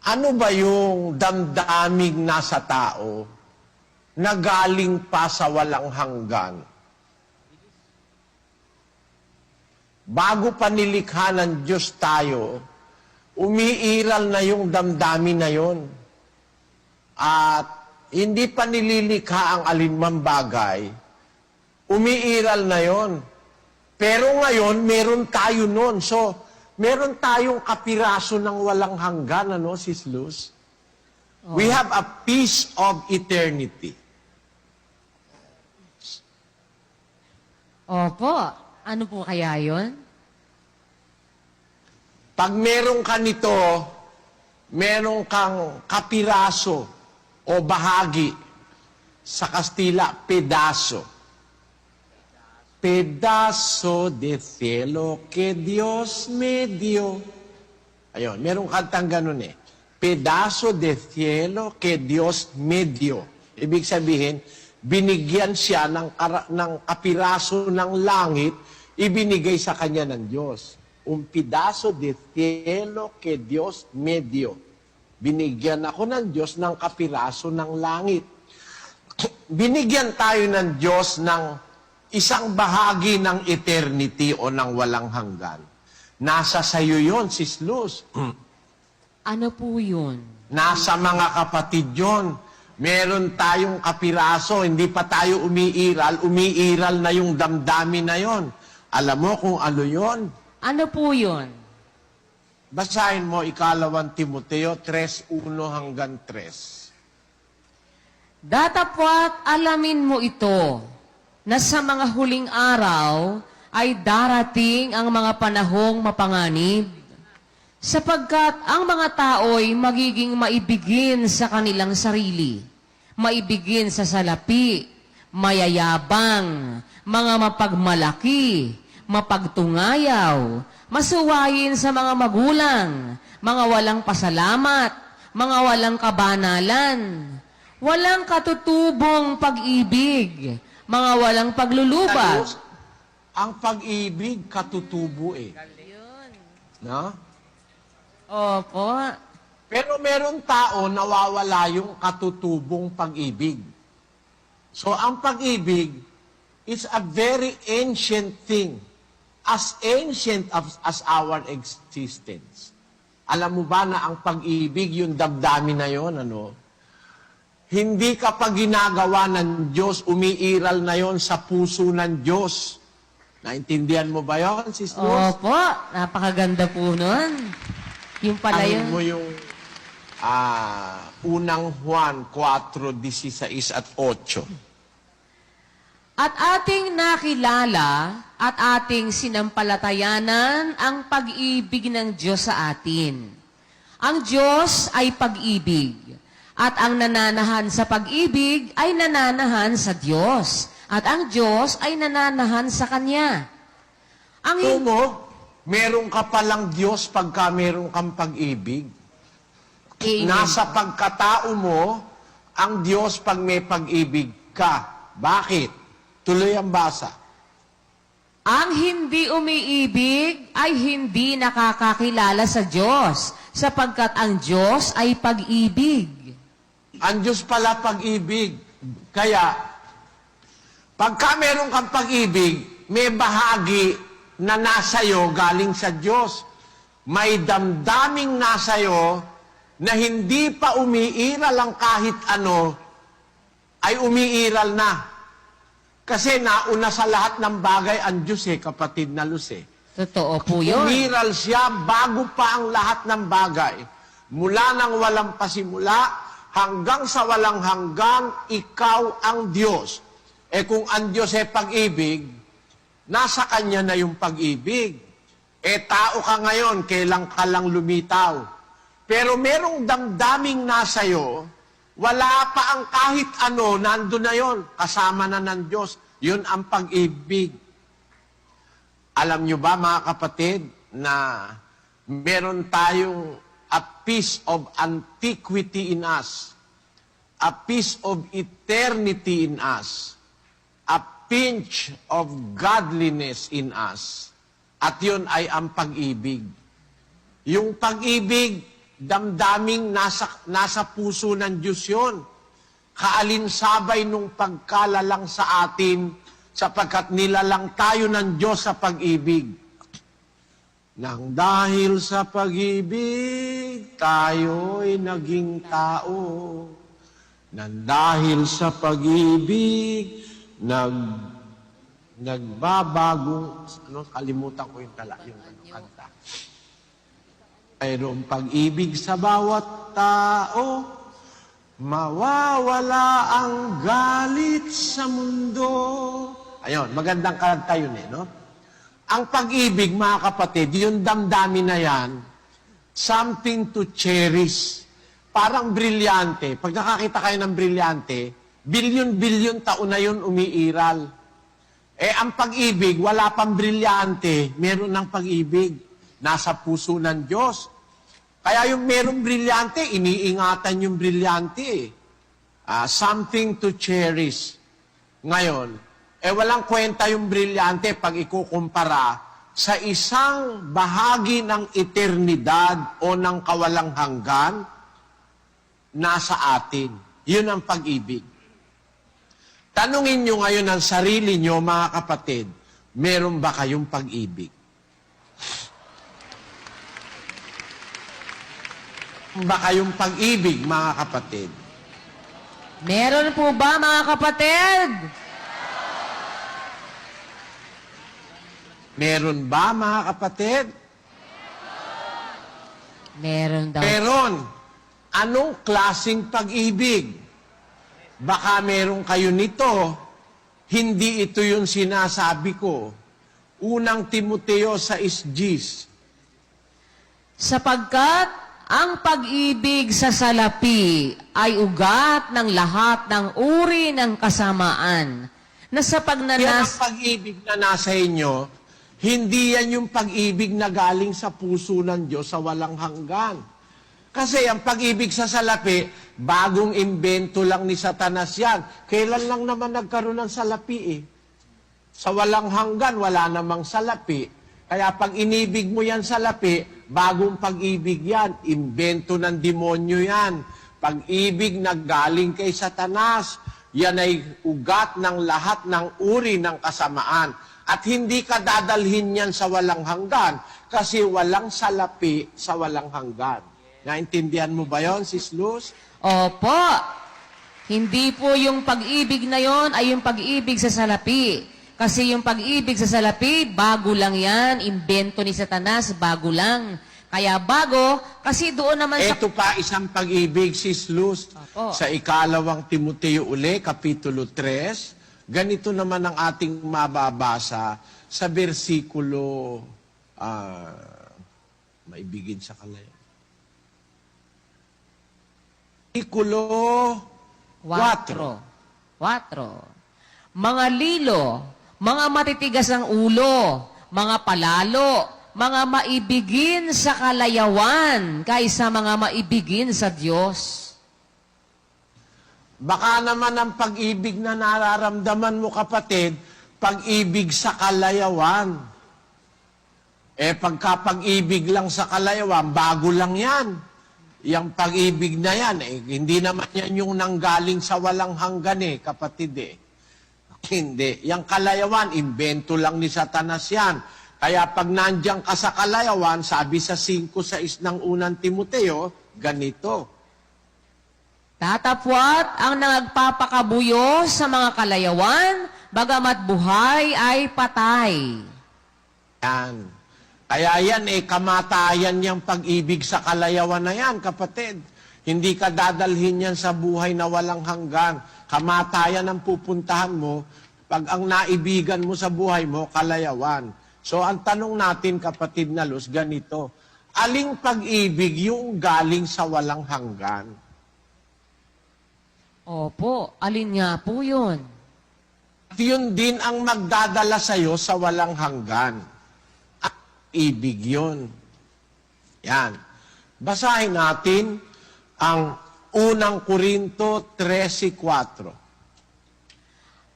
Ano ba yung damdaming nasa tao na galing pa sa walang hanggan? Bago pa nilikha ng Diyos tayo, umiiral na yung damdamin na yon. At hindi pa nililikha ang alinmang bagay, umiiral na yon. Pero ngayon, meron tayo nun. So, meron tayong kapiraso ng walang hanggan, ano, Sis Luz? Oh. We have a piece of eternity. Opo. Ano po kaya yun? Pag meron ka nito, meron kang kapiraso o bahagi. Sa Kastila, pedazo. Pedazo de cielo que Dios me dio. Ayun, merong kantang ganun eh. Pedazo de cielo que Dios me dio. Ibig sabihin, binigyan siya ng kapiraso ng langit, ibinigay sa kanya ng Diyos. Un pedazo de cielo que Dios me dio. Binigyan ako ng Diyos ng kapiraso ng langit. Binigyan tayo ng Diyos ng isang bahagi ng eternity o ng walang hanggan. Nasa sayo yun, Sis Luz. Ano po yun? Nasa mga kapatid yun. Meron tayong kapiraso, hindi pa tayo umiiral na yung damdamin na yon. Alam mo kung ano yon? Ano po yun? Basahin mo, 2 Timoteo 3:1 hanggang 3. Datapwat alamin mo ito, na sa mga huling araw ay darating ang mga panahong mapanganib, sapagkat ang mga tao'y magiging maibigin sa kanilang sarili, maibigin sa salapi, mayayabang, mga mapagmalaki, mapagtungayaw, masuwayin sa mga magulang, mga walang pasalamat, mga walang kabanalan, walang katutubong pag-ibig, mga walang paglulubag. Ang pag-ibig, katutubo eh. No? Opo. Pero meron tao nawawala yung katutubong pag-ibig. So ang pag-ibig is a very ancient thing. As ancient as our existence. Alam mo ba na ang pag-ibig, yung damdamin na yon, ano? Hindi kapag ginagawa ng Diyos, umiiral na yon sa puso ng Diyos. Naintindihan mo ba yon, Sis Luz? Opo. Napakaganda po nun. Yung pala yun. Ano mo yung unang Juan 4:16 at 8. At ating nakilala at ating sinampalatayanan ang pag-ibig ng Diyos sa atin. Ang Diyos ay pag-ibig. At ang nananahan sa pag-ibig ay nananahan sa Diyos. At ang Diyos ay nananahan sa Kanya. Meron ka palang Diyos pagka meron kang pag-ibig. Amen. Nasa pagkatao mo, ang Diyos pag may pag-ibig ka. Bakit? Tuloy ang basa. Ang hindi umiibig ay hindi nakakakilala sa Diyos, sapagkat ang Diyos ay pag-ibig. Ang Diyos pala pag-ibig. Kaya, pagka meron kang pag-ibig, may bahagi na nasa'yo galing sa Diyos. May damdaming nasa'yo na hindi pa umiiral ang kahit ano, ay umiiral na. Kasi nauna sa lahat ng bagay ang Diyos kapatid na Luz Totoo po yun. Umiral siya bago pa ang lahat ng bagay. Mula nang walang pasimula, hanggang sa walang hanggan, ikaw ang Diyos. Kung ang Diyos ay pag-ibig, nasa Kanya na yung pag-ibig. Tao ka ngayon, kailan ka lang lumitaw. Pero merong damdaming nasa'yo, wala pa ang kahit ano, nandun na yon, kasama na ng Diyos. Yun ang pag-ibig. Alam nyo ba, mga kapatid, na meron tayong a piece of antiquity in us, a piece of eternity in us, a pinch of godliness in us. At yun ay ang pag-ibig. Yung pag-ibig, damdaming nasa puso ng Diyos yun. Kaalinsabay nung pagkalalang sa atin, sapagkat nilalang tayo ng Diyos sa pag-ibig. Nang dahil sa pag-ibig, tayo'y naging tao. Nang dahil sa pag-ibig, nagbabagong, kalimutan ko yung kanta. Mayroong pag-ibig sa bawat tao, mawawala ang galit sa mundo. Ayun, magandang kanta yun no? Ang pag-ibig, mga kapatid, yung damdamin na yan, something to cherish. Parang brilyante. Pag nakakita kayo ng brilyante, bilyon-bilyon taon na yun umiiral. Ang pag-ibig, wala pang brilyante, meron ng pag-ibig. Nasa puso ng Diyos. Kaya yung merong brilyante, iniingatan yung brilyante. Something to cherish. Ngayon, walang kwenta yung brilyante pag ikukumpara sa isang bahagi ng eternidad o ng kawalang hanggan nasa atin. Yun ang pag-ibig. Tanungin nyo ngayon ang sarili nyo, mga kapatid, meron ba kayong pag-ibig? Ba kayong pag-ibig, mga kapatid? Meron po ba, mga kapatid? Meron ba, mga kapatid? Meron daw. Meron. Anong klaseng pag-ibig? Baka meron kayo nito, hindi ito yung sinasabi ko. Unang Timoteo 6:10. Sapagkat ang pag-ibig sa salapi ay ugat ng lahat ng uri ng kasamaan na sa Yan ang pagnanas... pag-ibig na nasa inyo, hindi yan yung pag-ibig na galing sa puso ng Diyos sa walang hanggan. Kasi ang pag-ibig sa salapi, bagong imbento lang ni Satanas yan. Kailan lang naman nagkaroon ng salapi Sa walang hanggan, wala namang salapi. Kaya pag inibig mo yan salapi, bagong pag-ibig yan. Imbento ng demonyo yan. Pag-ibig na galing kay Satanas, yan ay ugat ng lahat ng uri ng kasamaan. At hindi ka dadalhin yan sa walang hanggan kasi walang salapi sa walang hanggan. Naintindihan mo ba yon, Sis Luz? Opo. Hindi po yung pag-ibig na yon ay yung pag-ibig sa salapi. Kasi yung pag-ibig sa salapi, bago lang yan. Imbento ni Satanas, bago lang. Kaya bago, kasi doon naman sa... Ito pa isang pag-ibig, Sis Luz. Opo. Sa ikalawang Timoteo uli, Kapitulo 3, ganito naman ang ating mababasa sa bersikulo, maibigin sa kalayo. Bersikulo 4. 4. Mga lilo, mga matitigas ang ulo, mga palalo, mga maibigin sa kalayawan kaysa mga maibigin sa Diyos. Baka naman ang pag-ibig na nararamdaman mo, kapatid, pag-ibig sa kalayawan. Pagka-pag-ibig lang sa kalayawan, bago lang yan. Yang pag-ibig na yan, hindi naman yan yung nanggaling sa walang hanggan kapatid Hindi. Yang kalayawan, imbento lang ni Satanas yan. Kaya pag nandiyan ka sa kalayawan, sabi sa 5:6 ng unang Timoteo, ganito. Tatapwat ang nagpapakabuyo sa mga kalayawan, bagamat buhay ay patay. Yan. Kaya yan, kamatayan yung pag-ibig sa kalayawan na yan, kapatid. Hindi ka dadalhin yan sa buhay na walang hanggan. Kamatayan ang pupuntahan mo pag ang naibigan mo sa buhay mo, kalayawan. So, ang tanong natin, kapatid na Luz, ganito. Aling pag-ibig yung galing sa walang hanggan? Opo, alin nga po yun? At yun din ang magdadala sa'yo sa walang hanggan. At ibig yun. Yan. Basahin natin ang unang Korinto 13:4.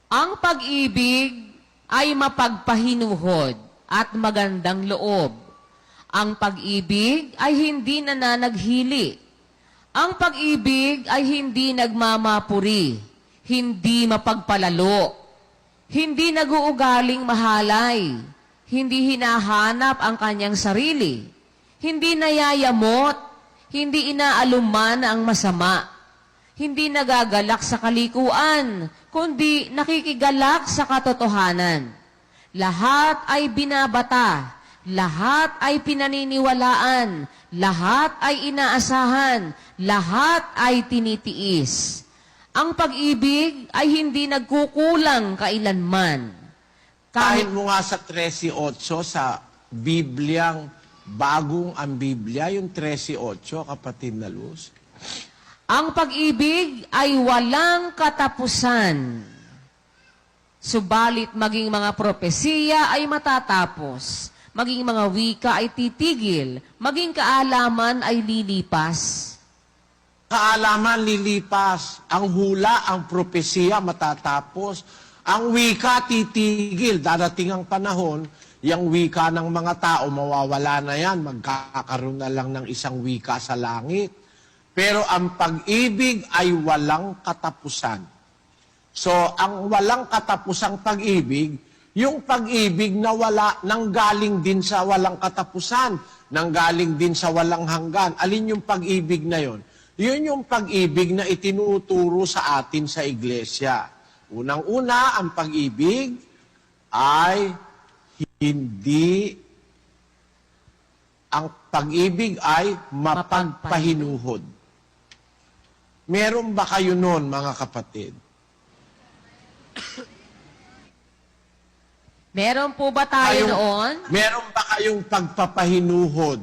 Ang pag-ibig ay mapagpahinuhod at magandang loob. Ang pag-ibig ay hindi nananaghili. Ang pag-ibig ay hindi nagmamapuri, hindi mapagpalalo, hindi naguugaling mahalay, hindi hinahanap ang kanyang sarili, hindi nayayamot, hindi inaaluman ang masama, hindi nagagalak sa kalikuan, kundi nakikigalak sa katotohanan. Lahat ay binabata, lahat ay pinaniniwalaan, lahat ay inaasahan, lahat ay tinitiis. Ang pag-ibig ay hindi nagkukulang kailanman. Kahit mo nga sa 13.8 sa Bibliang bagong ang Biblia, yung 13.8, kapatid na Luz. Ang pag-ibig ay walang katapusan. Subalit maging mga propesiya ay matatapos. Maging mga wika ay titigil. Maging kaalaman ay lilipas. Kaalaman lilipas. Ang hula, ang propesiya matatapos. Ang wika titigil. Darating ang panahon, yung wika ng mga tao, mawawala na yan. Magkakaroon na lang ng isang wika sa langit. Pero ang pag-ibig ay walang katapusan. So, ang walang katapusang pag-ibig, yung pag-ibig na wala, nanggaling din sa walang katapusan, nanggaling din sa walang hanggan. Alin yung pag-ibig na yon? Yun yung pag-ibig na itinuturo sa atin sa iglesia. Unang-una, ang pag-ibig ay mapagpahinuhod. Meron ba kayo nun, mga kapatid? Meron po ba tayo noon? Meron ba kayong pagpapahinuhod?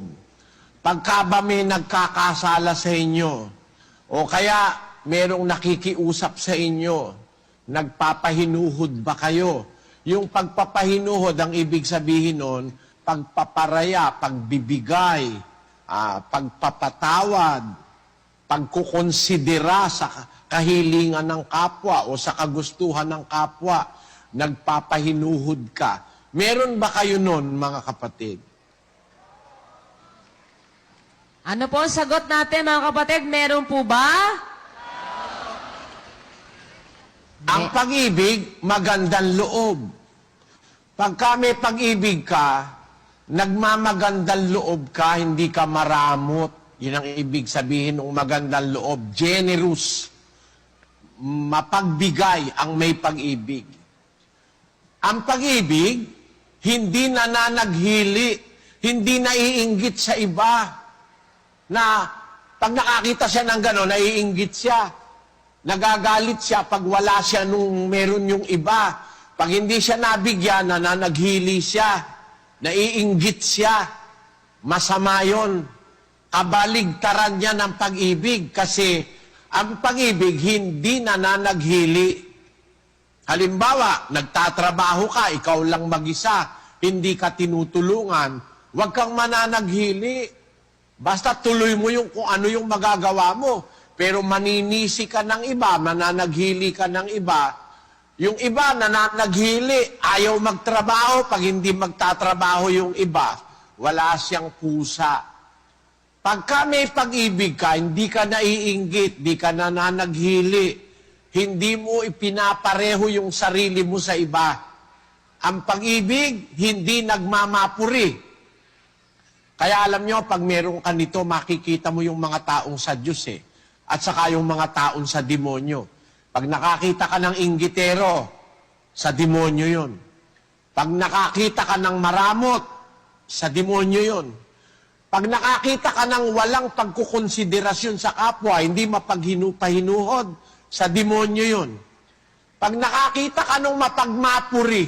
Pagka ba may nagkakasala sa inyo, o kaya merong nakikiusap sa inyo, nagpapahinuhod ba kayo? Yung pagpapahinuhod, ang ibig sabihin nun, pagpaparaya, pagbibigay, pagpapatawad, pagkukonsidera sa kahilingan ng kapwa o sa kagustuhan ng kapwa, nagpapahinuhod ka. Meron ba kayo nun, mga kapatid? Ano po ang sagot natin, mga kapatid? Meron po ba? Ang pag-ibig, magandang loob. Pagka may pag-ibig ka, nagmamagandang loob ka, hindi ka maramot. Yun ang ibig sabihin ng magandang loob. Generous. Mapagbigay ang may pag-ibig. Ang pag-ibig, hindi nananaghili, hindi naiinggit sa iba. Na pag nakakita siya ng gano'n, naiinggit siya. Nagagalit siya pag wala siya nung meron yung iba. Pag hindi siya nabigyan, nananaghili siya. Naiinggit siya. Masama yun. Kabaligtaran niya ng pag-ibig kasi ang pag-ibig hindi nananaghili. Halimbawa, nagtatrabaho ka, ikaw lang mag-isa, hindi ka tinutulungan, huwag kang mananaghili. Basta tuloy mo yung kung ano yung magagawa mo. Pero maninisi ka ng iba, mananaghili ka ng iba. Yung iba nananaghili, ayaw magtrabaho. Pag hindi magtatrabaho yung iba, wala siyang pusa. Pagka may pag-ibig ka, hindi ka naiinggit, hindi ka nananaghili, hindi mo ipinapareho yung sarili mo sa iba. Ang pag-ibig, hindi nagmamapuri. Kaya alam nyo, pag meron ka nito, makikita mo yung mga taong sa Diyos at saka yung mga taong sa demonyo. Pag nakakita ka ng inggitero, sa demonyo yun. Pag nakakita ka ng maramot, sa demonyo yun. Pag nakakita ka ng walang pagkukonsiderasyon sa kapwa, hindi mapagpahinuhod, sa demonyo yun. Pag nakakita ka ng mapagmapuri,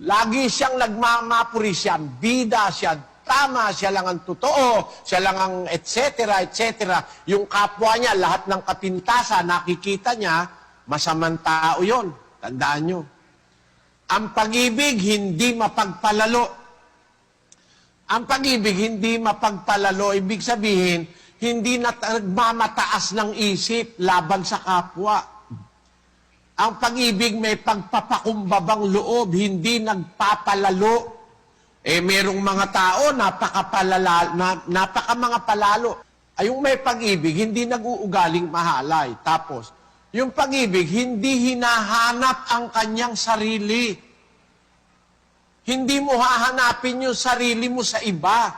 lagi siyang nagmamapuri siya, bida siya, tama, siya lang ang totoo, siya lang ang et cetera, yung kapwa niya, lahat ng kapintasan, nakikita niya, masamang tao yun. Tandaan nyo. Ang pag-ibig, hindi mapagpalalo. Ang pag-ibig, hindi mapagpalalo. Ibig sabihin, hindi nagmamataas ng isip laban sa kapwa. Ang pag-ibig may pagpapakumbabang loob, hindi nagpapalalo. Merong mga tao, napaka mga palalo. Ay, yung may pag-ibig, hindi nag-uugaling mahalay. Tapos, yung pag-ibig, hindi hinahanap ang kanyang sarili. Hindi mo hahanapin yung sarili mo sa iba.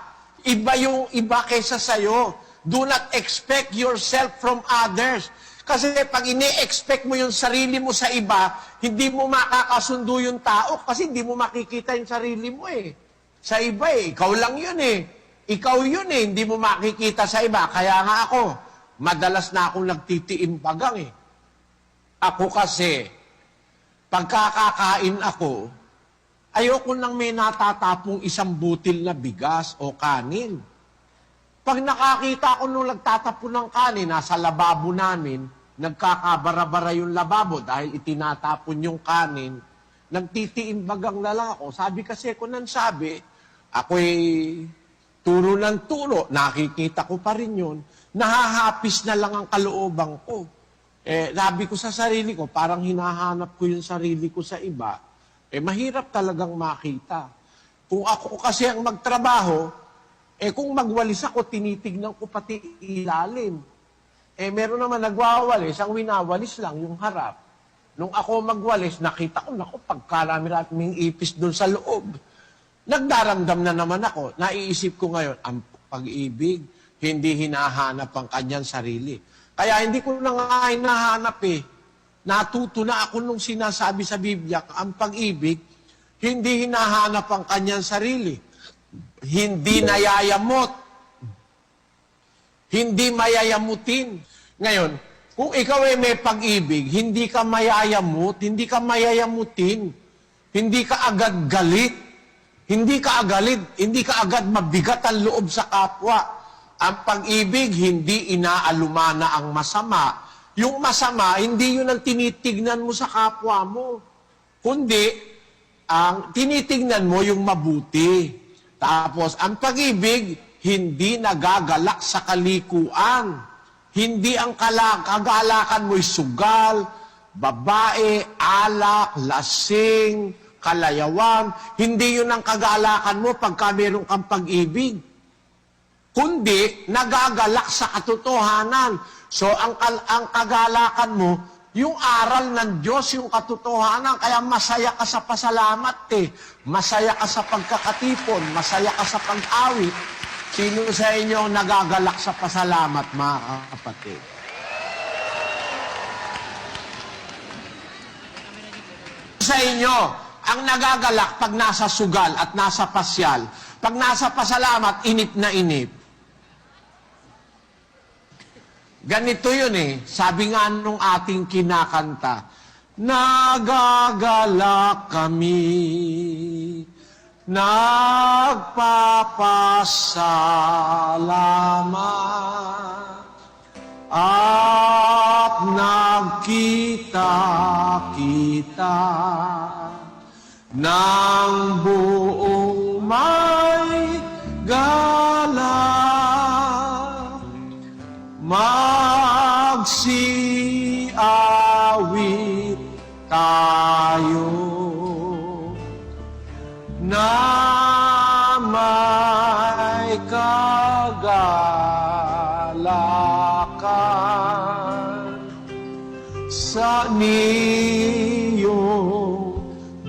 Iba yung iba kaysa sa'yo. Do not expect yourself from others. Kasi pag ini-expect mo yung sarili mo sa iba, hindi mo makakasundo yung tao kasi hindi mo makikita yung sarili mo eh. Sa iba eh, ikaw lang yun eh. Ikaw yun eh, hindi mo makikita sa iba. Kaya nga ako, madalas na akong nagtitiimbagang eh. Ako kasi, pagkakakain ako, ayoko nang may natatapong isang butil na bigas o kanin. Pag nakakita ko nung nagtatapon ng kanin, nasa lababo namin, nagkakabara-bara yung lababo dahil itinatapon yung kanin, nagtitiimbagang na lang ako. Sabi kasi ko nang sabi, ako'y turo ng turo, nakikita ko pa rin yun, nahahapis na lang ang kalooban ko. Sabi ko sa sarili ko, parang hinahanap ko yung sarili ko sa iba, mahirap talagang makita. Kung ako kasi ang magtrabaho, kung magwalis ako, tinitignan ko pati ilalim. Meron naman nagwawalis, ang winawalis lang yung harap. Nung ako magwalis, nakita ko, naku, pagkarami-raming ipis doon sa loob. Nagdaramdam na naman ako. Naiisip ko ngayon, ang pag-ibig, hindi hinahanap ang kanyang sarili. Kaya hindi ko na nga hinahanap eh. Natuto na ako nung sinasabi sa Biblia, ang pag-ibig, hindi hinahanap ang kanyang sarili. Hindi nayayamot. Hindi mayayamutin. Ngayon, kung ikaw ay may pag-ibig, hindi ka mayayamot, hindi ka mayayamutin, hindi ka agad galit, hindi ka agad mabigat ang loob sa kapwa. Ang pag-ibig, hindi inaalumana ang masama. Yung masama, hindi yun ang tinitignan mo sa kapwa mo. Kundi, ang tinitignan mo yung mabuti. Tapos, ang pag-ibig, hindi nagagalak sa kalikuan. Hindi ang kagalakan mo'y sugal, babae, alak, lasing, kalayawan. Hindi yun ang kagalakan mo pagka meron kang pag-ibig. Kundi, nagagalak sa katotohanan. So, ang kagalakan mo, yung aral ng Diyos, yung katotohanan, kaya masaya ka sa pasalamat eh. Masaya ka sa pagkakatipon, masaya ka sa pag-awit. Sino sa inyo nagagalak sa pasalamat, mga kapatid? Sa inyo, ang nagagalak pag nasa sugal at nasa pasyal, pag nasa pasalamat, inip na inip. Ganito yun eh. Sabi nga nung ating kinakanta, nagagalak kami, nagpapasalamat, at nagkita-kita ng buong may galak. Magsiawit tayo na may kagalakan sa niyong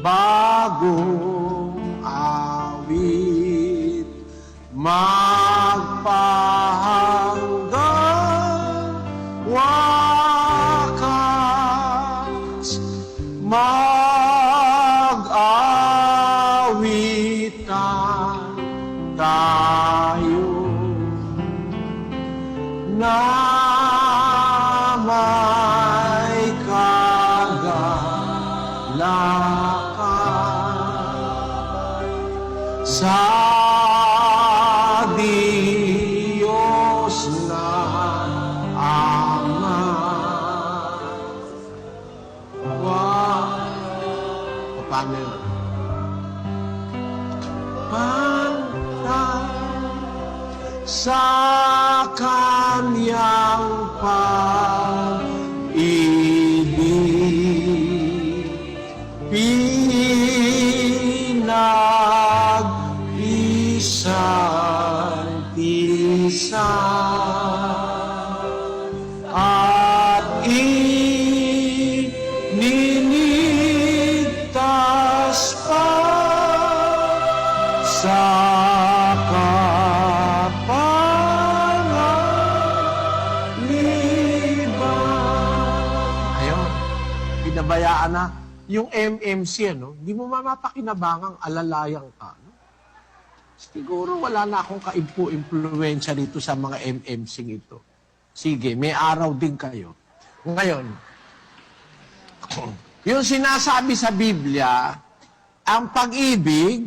bagong awit. Magpahanggang wakas, mag-awitan tayo na may kagalakan sa Diyos na Ama. Paano yun? Pantay sa Kanya pinabayaan na yung MMC, di mo mapakinabangang alalayang ka. No? Siguro wala na akong kaimpu-impluensya dito sa mga MMC ito. Sige, may araw din kayo. Ngayon, yung sinasabi sa Biblia, ang pag-ibig,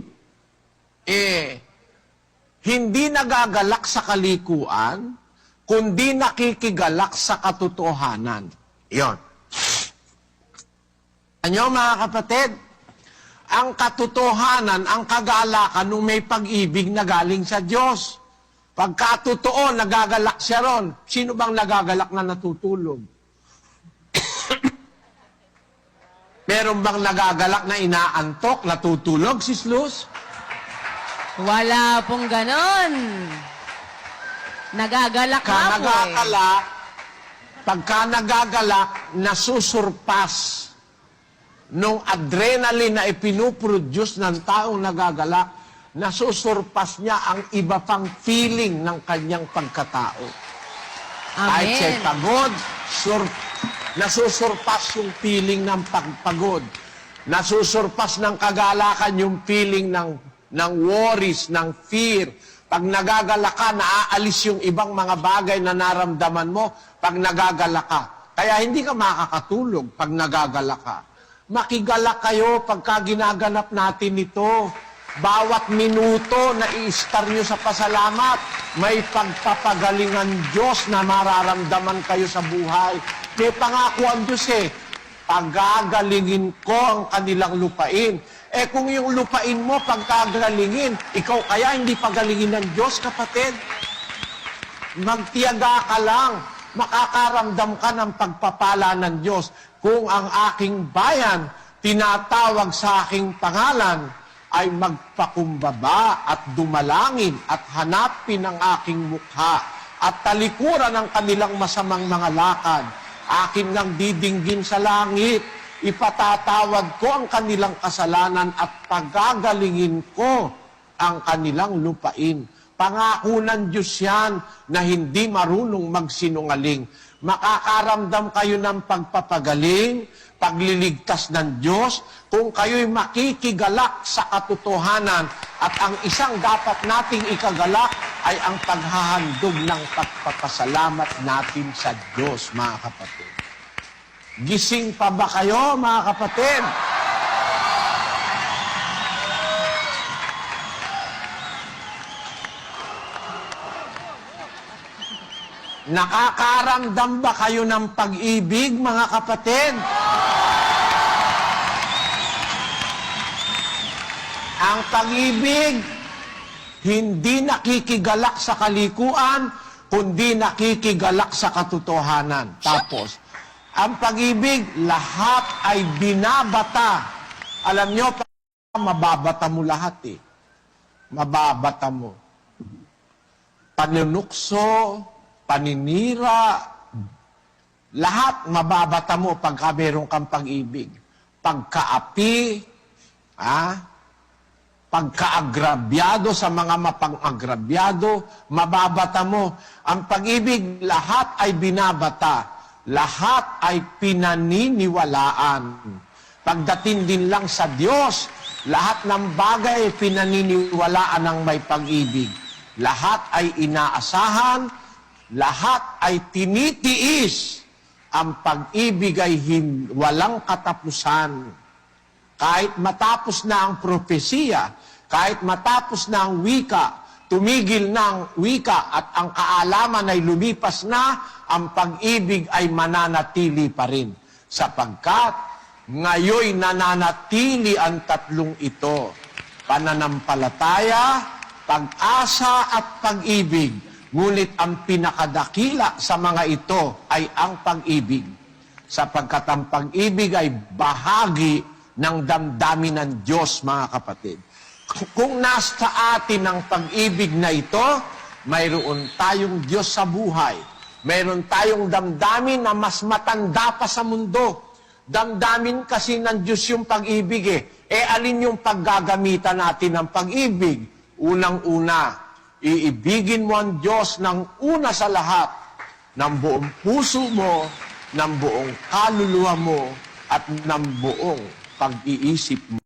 hindi nagagalak sa kalikuan, kundi nakikigalak sa katotohanan. Iyon. Ano mga kapatid? Ang katotohanan, ang kagalakan nung may pag-ibig na galing sa Diyos. Pagka totoo, nagagalak siya ron. Sino bang nagagalak na natutulog? Meron bang nagagalak na inaantok, natutulog, Sis Luz? Wala pong ganon. Nagagalak na po Pagka nagagalak, nasusurpas nung adrenaline na ipinuproduce ng taong nagagalak, nasusurpas niya ang iba pang feeling ng kanyang pagkatao. Amen. Kahit siya'y pagod, nasusurpas yung feeling ng pagpagod. Nasusurpas ng kagalakan yung feeling ng worries, ng fear. Pag nagagalak ka, naaalis yung ibang mga bagay na naramdaman mo pag nagagalak ka. Kaya hindi ka makakatulog pag nagagalak ka. Makigalak kayo pagka ginaganap natin ito. Bawat minuto na i-star nyo sa pasalamat, may pagpapagalingan Diyos na mararamdaman kayo sa buhay. May pangako ang Diyos pagagalingin ko ang kanilang lupain. Kung yung lupain mo pagkagalingin, ikaw kaya hindi pagalingin ng Diyos, kapatid? Magtiyaga ka lang, makakaramdam ka ng pagpapala ng Diyos. Kung ang aking bayan tinatawag sa aking pangalan, ay magpakumbaba at dumalangin at hanapin ang aking mukha at talikuran ang kanilang masamang mga lakad. Akin lang didinggin sa langit, ipatatawad ko ang kanilang kasalanan at pagagalingin ko ang kanilang lupain. Pangako ng Diyos yan na hindi marunong magsinungaling. Makakaramdam kayo ng pagpapagaling, pagliligtas ng Diyos, kung kayo'y makikigalak sa katotohanan. At ang isang dapat nating ikagalak ay ang paghahandog ng pagpapasalamat natin sa Diyos, mga kapatid. Gising pa ba kayo, mga kapatid? Nakakaramdam ba kayo ng pag-ibig, mga kapatid? Ang pag-ibig, hindi nakikigalak sa kalikuan, kundi nakikigalak sa katotohanan. Tapos, ang pag-ibig, lahat ay binabata. Alam nyo, mababata mo lahat Mababata mo. Panunukso, paninira, lahat mababata mo pagka meron kang pag-ibig. Pagkaapi, pagkaagrabyado sa mga mapang-agrabyado, mababata mo. Ang pag-ibig, lahat ay binabata. Lahat ay pinaniniwalaan. Pagdating din lang sa Diyos, lahat ng bagay ay pinaniniwalaan ng may pag-ibig. Lahat ay inaasahan, lahat ay tinitiis. Ang pag-ibig ay walang katapusan. Kahit matapos na ang propesiya, kahit matapos na ang wika, tumigil na ang wika at ang kaalaman ay lumipas na, ang pag-ibig ay mananatili pa rin. Sapagkat ngayon nananatili ang tatlong ito: pananampalataya, pag-asa at pag-ibig. Ngunit ang pinakadakila sa mga ito ay ang pag-ibig. Sapagkat ang pag-ibig ay bahagi ng damdamin ng Diyos, mga kapatid. Kung nasa atin ang pag-ibig na ito, mayroon tayong Diyos sa buhay. Mayroon tayong damdamin na mas matanda pa sa mundo. Damdamin kasi ng Diyos yung pag-ibig alin yung paggagamitan natin ng pag-ibig? Unang-una, iibigin mo ang Diyos ng una sa lahat, ng buong puso mo, ng buong kaluluwa mo, at ng buong pag-iisip mo.